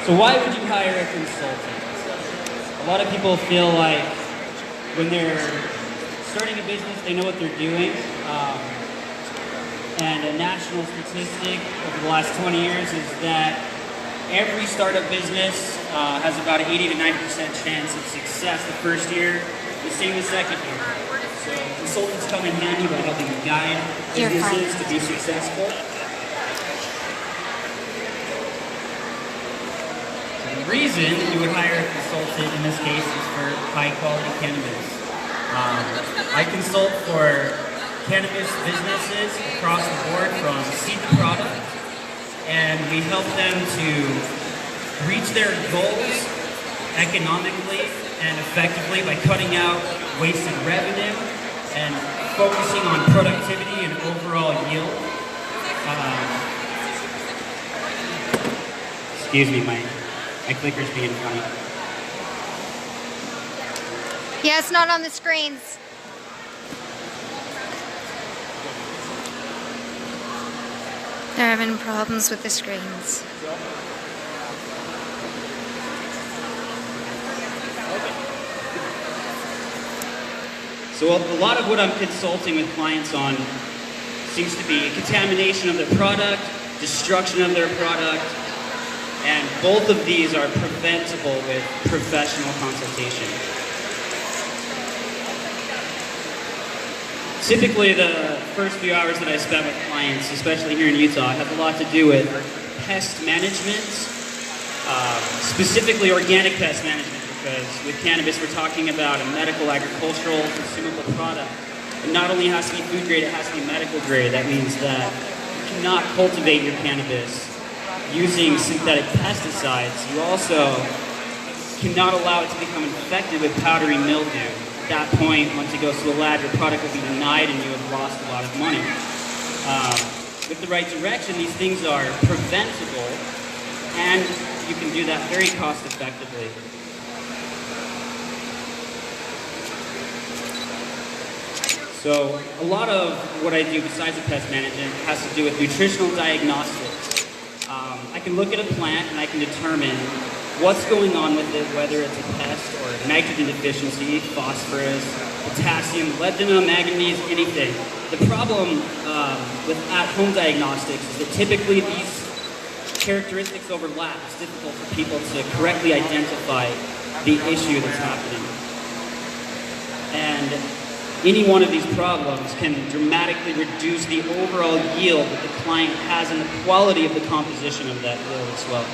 So why would you hire a consultant? A lot of people feel like when they're starting a business, they know what they're doing. And a national statistic over the last 20 years is that every startup business has about an 80 to 90% chance of success the first year, the same the second year. So consultants come in handy by helping guide businesses to be successful. The reason you would hire a consultant in this case is for high quality cannabis. I consult for cannabis businesses across the board from seed to product, and we help them to reach their goals economically and effectively by cutting out wasted revenue and focusing on productivity and overall yield. Excuse me, my clicker's being funny. Yeah, it's not on the screens. They're having problems with the screens. So a lot of what I'm consulting with clients on seems to be contamination of their product, destruction of their product, and both of these are preventable with professional consultation. Typically, the first few hours that I spend with clients, especially here in Utah, have a lot to do with pest management, specifically organic pest management, because with cannabis we're talking about a medical, agricultural, consumable product. It not only has to be food grade, it has to be medical grade. That means that you cannot cultivate your cannabis using synthetic pesticides. You also cannot allow it to become infected with powdery mildew. At that point, once it goes to the lab, your product will be denied and you have lost a lot of money. With the right direction, these things are preventable, and you can do that very cost effectively. So a lot of what I do besides the pest management has to do with nutritional diagnostics. I can look at a plant and I can determine what's going on with it, whether it's a pest or nitrogen deficiency, phosphorus, potassium, molybdenum, manganese, anything. The problem with at-home diagnostics is that typically these characteristics overlap. It's difficult for people to correctly identify the issue that's happening. And any one of these problems can dramatically reduce the overall yield that the client has and the quality of the composition of that yield as well.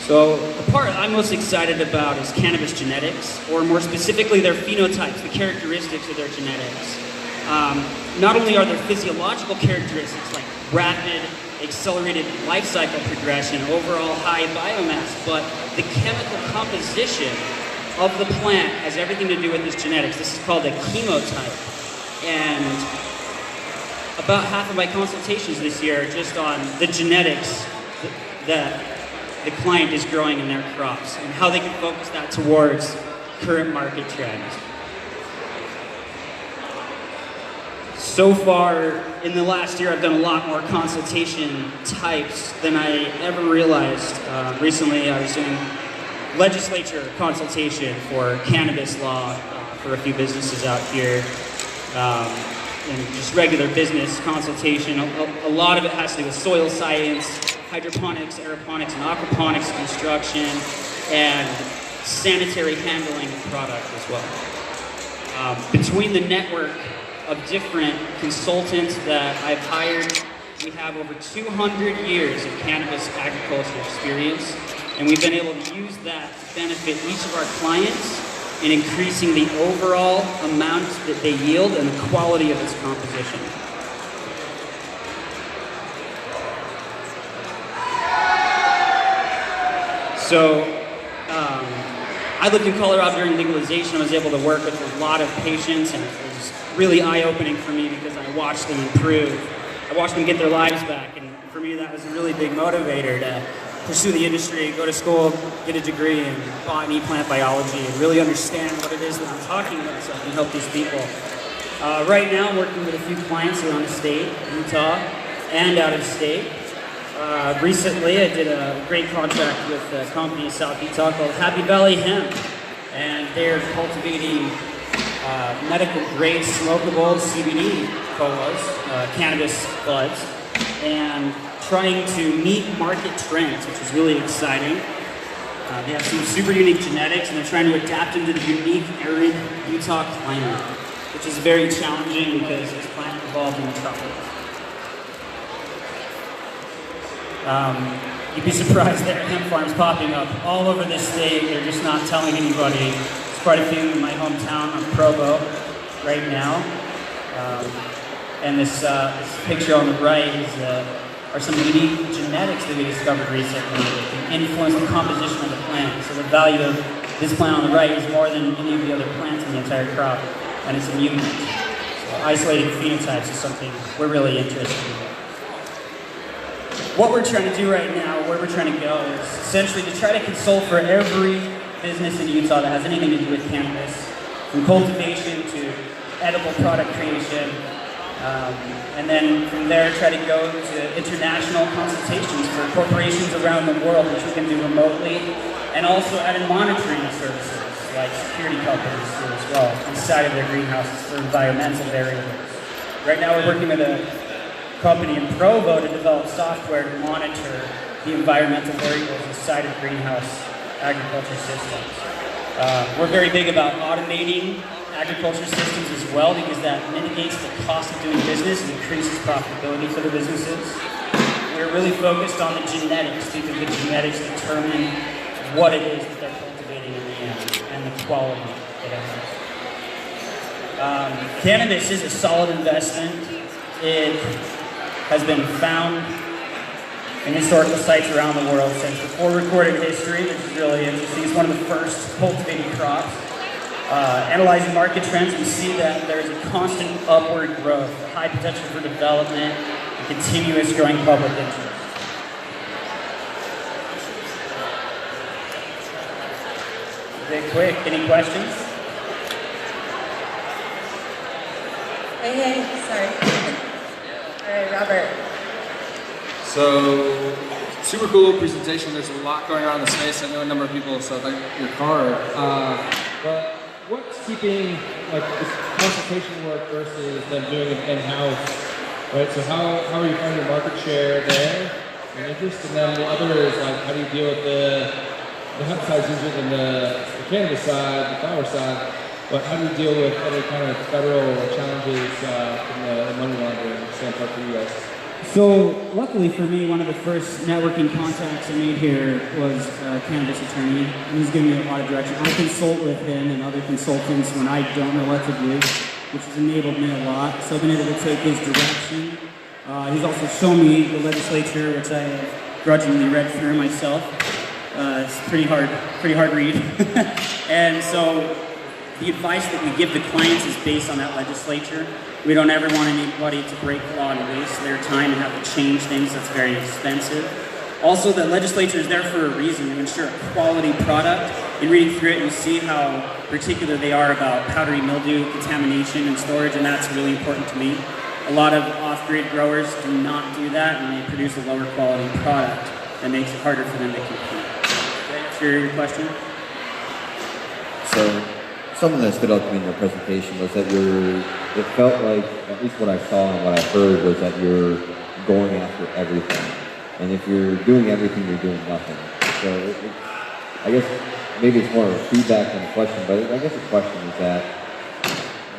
So the part I'm most excited about is cannabis genetics, or more specifically their phenotypes, the characteristics of their genetics. Not only are there physiological characteristics like rapid, accelerated life cycle progression, overall high biomass, but the chemical composition of the plant has everything to do with this genetics. This is called a chemotype. And about half of my consultations this year are just on the genetics that the client is growing in their crops and how they can focus that towards current market trends. So far, in the last year, I've done a lot more consultation types than I ever realized. Recently, I was doing legislature consultation for cannabis law for a few businesses out here, and just regular business consultation. A lot of it has to do with soil science, hydroponics, aeroponics, and aquaponics construction, and sanitary handling of product as well. Between the network of different consultants that I've hired, we have over 200 years of cannabis agriculture experience, and we've been able to use that to benefit each of our clients in increasing the overall amount that they yield and the quality of its composition. So, I lived in Colorado during legalization. I was able to work with a lot of patients, and it was really eye-opening for me because I watched them improve. I watched them get their lives back, and for me that was a really big motivator to pursue the industry, go to school, get a degree in botany, plant biology, and really understand what it is that I'm talking about so I can help these people. Right now I'm working with a few clients around the state, Utah, and out of state. Recently, I did a great contract with a company in South Utah called Happy Valley Hemp, and they're cultivating medical-grade smokable CBD colas, cannabis buds, and trying to meet market trends, which is really exciting. They have some super unique genetics, and they're trying to adapt them to the unique arid Utah climate, which is very challenging because this plant evolved in the tropics. You'd be surprised there are hemp farms popping up all over this state. They're just not telling anybody. There's quite a few in my hometown of Provo right now. And this picture on the right are some unique genetics that we discovered recently that can influence the composition of the plant. So the value of this plant on the right is more than any of the other plants in the entire crop, and it's immune. So isolating phenotypes is something we're really interested in. What we're trying to do right now, where we're trying to go, is essentially to try to consult for every business in Utah that has anything to do with cannabis, from cultivation to edible product creation, and then from there try to go to international consultations for corporations around the world, which we can do remotely, and also added monitoring services like security companies do as well inside of their greenhouses for environmental variables. Right now we're working with a company in Provo to develop software to monitor the environmental variables inside of greenhouse agriculture systems. We're very big about automating agriculture systems as well because that mitigates the cost of doing business and increases profitability for the businesses. We're really focused on the genetics because the genetics determine what it is that they're cultivating in the end and the quality that it has. Cannabis is a solid investment. It has been found in historical sites around the world since before recorded history, which is really interesting. It's one of the first cultivated crops. Analyzing market trends, we see that there's a constant upward growth, a high potential for development, and continuous growing public interest. Okay, quick, any questions? Hey, sorry. All right, Robert. So, super cool presentation. There's a lot going on in the space. I know a number of people saw your car. But what's keeping this consultation work versus them doing it in-house? Right. So how are you finding your market share there and interest? And then the other is how do you deal with the hemp side users and the cannabis side, the flower side? But how do you deal with other kind of federal challenges from the money laundering standpoint for you guys? So, luckily for me, one of the first networking contacts I made here was a cannabis attorney. He's given me a lot of direction. I consult with him and other consultants when I don't know what to do, which has enabled me a lot. So I've been able to take his direction. He's also shown me the legislature, which I grudgingly read through myself. It's pretty hard read. And so the advice that we give the clients is based on that legislature. We don't ever want anybody to break the law and waste their time and have to change things. That's very expensive. Also, the legislature is there for a reason, to ensure a quality product. In reading through it, you see how particular they are about powdery mildew, contamination, and storage, and that's really important to me. A lot of off-grid growers do not do that, and they produce a lower quality product that makes it harder for them to compete. Did I answer your question? So, something that stood out to me in your presentation was that it felt like, at least what I saw and what I heard, was that you're going after everything. And if you're doing everything, you're doing nothing. So I guess maybe it's more of a feedback than a question, but I guess the question is that,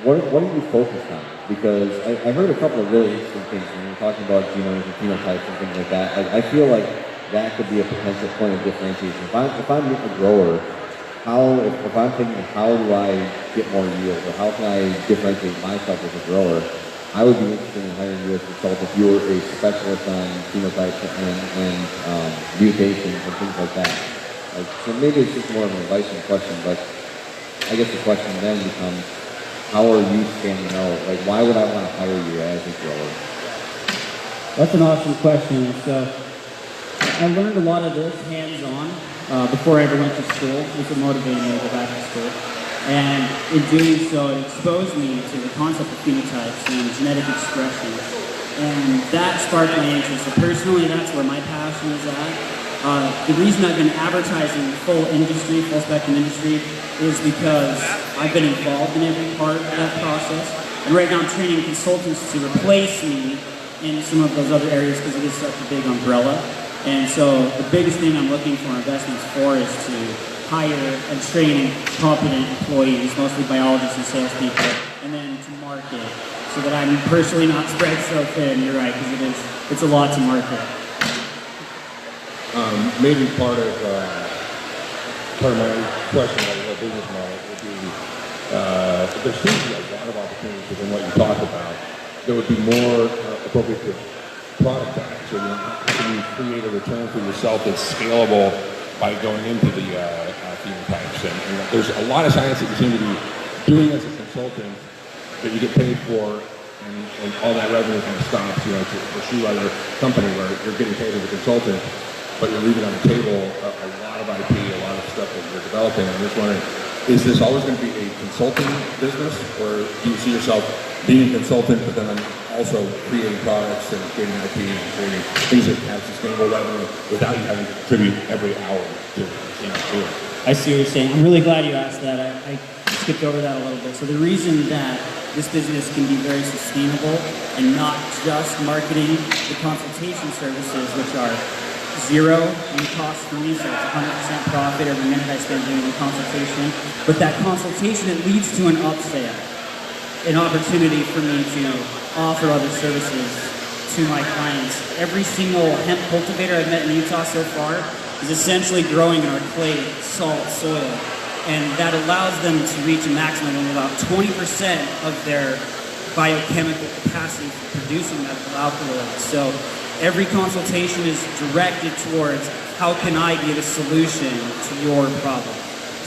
what are you focused on? Because I heard a couple of really interesting things when you're talking about genomes and phenotypes and things like that. I feel like that could be a potential point of differentiation. If I'm a grower, if I'm thinking how do I get more yield, or how can I differentiate myself as a grower, I would be interested in hiring you as a consultant if you were a specialist on phenotypes and mutations and things like that. So maybe it's just more of an advice than a question, but I guess the question then becomes, how are you standing out? Why would I want to hire you as a grower? That's an awesome question. So I learned a lot of this hands-on before I ever went to school. This would motivate me to go back to school. And in doing so, it exposed me to the concept of phenotypes and genetic expression. And that sparked my interest. So personally, that's where my passion is at. The reason I've been advertising full spectrum industry, is because I've been involved in every part of that process. And right now I'm training consultants to replace me in some of those other areas because it is such a big umbrella. And so the biggest thing I'm looking for investments for is to hire and train competent employees, mostly biologists and salespeople, and then to market so that I'm personally not spread so thin. You're right, because it's a lot to market. Maybe part of my question about the business model would be there seems to be a lot of opportunities within what you talked about that would be more appropriate to productize. So how can you create a return for yourself that's scalable by going into the phenotypes? And there's a lot of science that you seem to be doing as a consultant that you get paid for, and all that revenue kind of stops, to pursue other company where you're getting paid as a consultant, but you're leaving on the table a lot of IP, a lot of stuff that you're developing. I'm just wondering, is this always going to be a consulting business, or do you see yourself being a consultant, but then also creating products and creating IP and creating things that have sustainable revenue without you having to contribute every hour to it? I see what you're saying. I'm really glad you asked that. I skipped over that a little bit. So the reason that this business can be very sustainable and not just marketing the consultation services, which are zero in cost for me, so it's 100% profit every minute I spend doing the consultation. But that consultation, it leads to an upsale, an opportunity for me to offer other services to my clients. Every single hemp cultivator I've met in Utah so far is essentially growing in our clay salt soil, and that allows them to reach a maximum of about 20% of their biochemical capacity for producing medical alkaloids. So every consultation is directed towards how can I give a solution to your problem.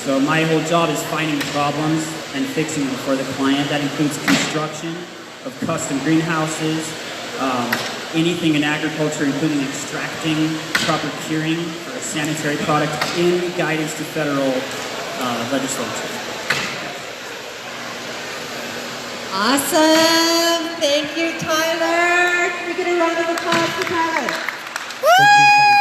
So my whole job is finding problems and fixing them for the client. That includes construction of custom greenhouses, anything in agriculture, including extracting, proper curing for a sanitary product in guidance to federal legislature. Awesome. Thank you, Tyler. Can we get a round of applause for Tyler? Woo!